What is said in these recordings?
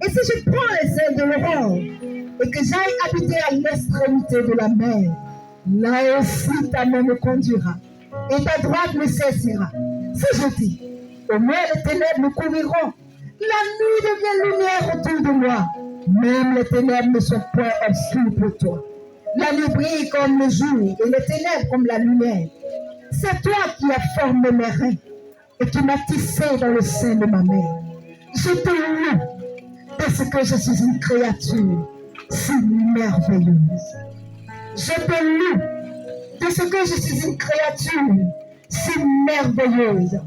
Et si je prends les ailes de l'aurore et que j'aille habiter à l'extrémité de la mer, là aussi ta main me conduira et ta droite me saisira. Si je dis, au moins les ténèbres me couvriront, la nuit devient lumière autour de moi, même les ténèbres ne sont point obscures pour toi. La nuit brille comme le jour et les ténèbres comme la lumière. C'est toi qui as formé mes reins et qui m'as tissé dans le sein de ma mère. Je te loue parce que je suis une créature si merveilleuse. Je te loue parce que je suis une créature si merveilleuse.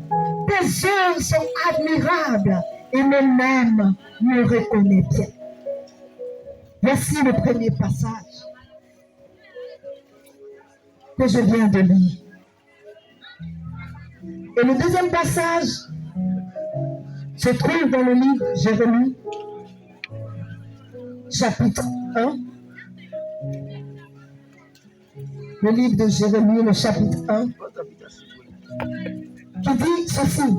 Tes œuvres sont admirables et moi-même me reconnais bien. Voici le premier passage que je viens de lire. Et le deuxième passage se trouve dans le livre Jérémie, chapitre 1. Le livre de Jérémie, le chapitre 1, qui dit ceci.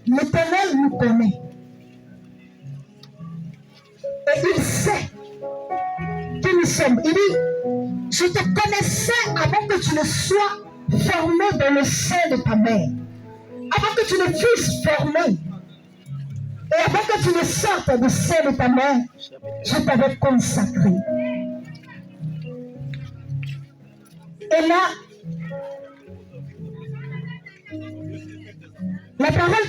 L'Éternel nous connaît. Et il sait qui nous sommes. Il dit, je te connaissais avant que tu ne sois formé dans le sein de ta mère. Avant que tu ne fusses formé. Et avant que tu ne sortes du sein de ta mère, je t'avais consacré. Et là, la parole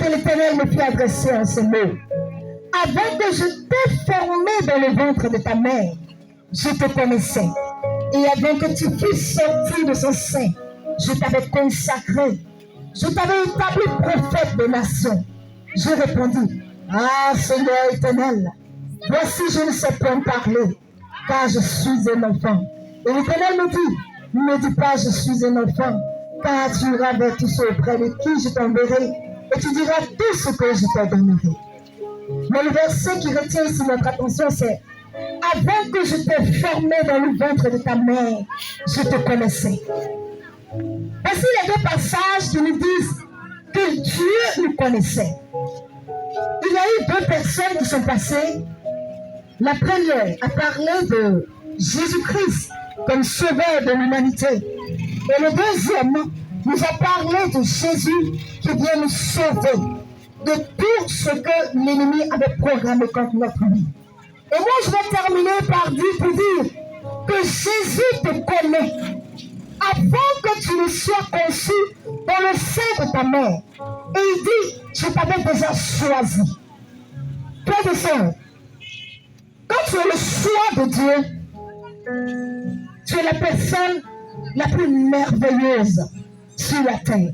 de l'Éternel me fit adresser en ce mot. Avant que je t'ai formé dans le ventre de ta mère, je te connaissais. Et avant que tu fusses sorti de son sein, je t'avais consacré. Je t'avais établi prophète des nations. Je répondis, ah Seigneur éternel, voici je ne sais point parler, car je suis un enfant. Et l'Éternel me dit, ne dis pas je suis un enfant, car tu iras vers tous ceux auprès de qui je t'enverrai, et tu diras tout ce que je te donnerai. Mais le verset qui retient ici notre attention, c'est avant que je t'ai formé dans le ventre de ta mère, je te connaissais. Voici les deux passages qui nous disent que Dieu nous connaissait. Il y a eu deux personnes qui sont passées. La première a parlé de Jésus-Christ comme sauveur de l'humanité. Et le deuxième nous a parlé de Jésus qui vient nous sauver de tout ce que l'ennemi avait programmé contre notre vie. Et moi, je vais terminer par dire que Jésus te connaît avant que tu ne sois conçu dans le sein de ta mère. Et il dit, je t'avais déjà choisi. Frères et sœurs, quand tu es le choix de Dieu, tu es la personne la plus merveilleuse sur la terre.